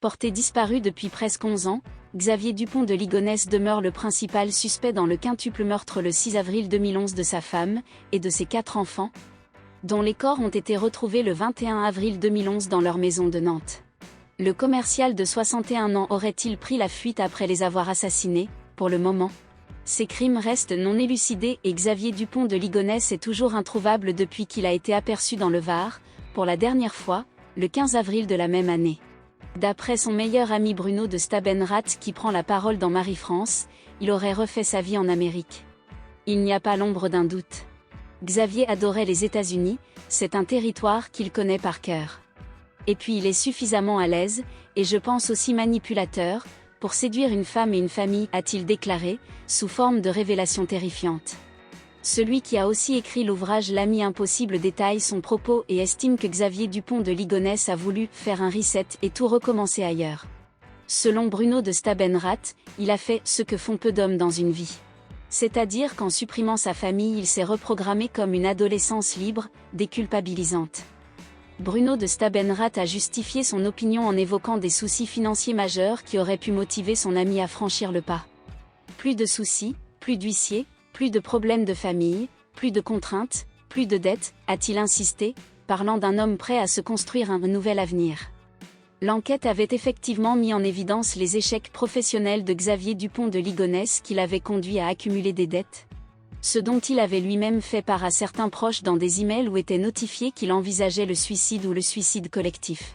Porté disparu depuis presque 11 ans, Xavier Dupont de Ligonnès demeure le principal suspect dans le quintuple meurtre le 6 avril 2011 de sa femme et de ses 4 enfants, dont les corps ont été retrouvés le 21 avril 2011 dans leur maison de Nantes. Le commercial de 61 ans aurait-il pris la fuite après les avoir assassinés? Pour le moment, ces crimes restent non élucidés et Xavier Dupont de Ligonnès est toujours introuvable depuis qu'il a été aperçu dans le Var, pour la dernière fois, le 15 avril de la même année. D'après son meilleur ami Bruno de Stabenrath qui prend la parole dans Marie-France, il aurait refait sa vie en Amérique. Il n'y a pas l'ombre d'un doute. Xavier adorait les États-Unis, c'est un territoire qu'il connaît par cœur. Et puis il est suffisamment à l'aise, et je pense aussi manipulateur, pour séduire une femme et une famille, a-t-il déclaré, sous forme de révélation terrifiante. Celui qui a aussi écrit l'ouvrage L'ami impossible détaille son propos et estime que Xavier Dupont de Ligonnès a voulu faire un reset et tout recommencer ailleurs. Selon Bruno de Stabenrath, il a fait ce que font peu d'hommes dans une vie. C'est-à-dire qu'en supprimant sa famille il s'est reprogrammé comme une adolescence libre, déculpabilisante. Bruno de Stabenrath a justifié son opinion en évoquant des soucis financiers majeurs qui auraient pu motiver son ami à franchir le pas. Plus de soucis, plus d'huissiers, plus de problèmes de famille, plus de contraintes, plus de dettes, a-t-il insisté, parlant d'un homme prêt à se construire un nouvel avenir. L'enquête avait effectivement mis en évidence les échecs professionnels de Xavier Dupont de Ligonnès qui l'avaient conduit à accumuler des dettes. Ce dont il avait lui-même fait part à certains proches dans des emails où était notifié qu'il envisageait le suicide ou le suicide collectif.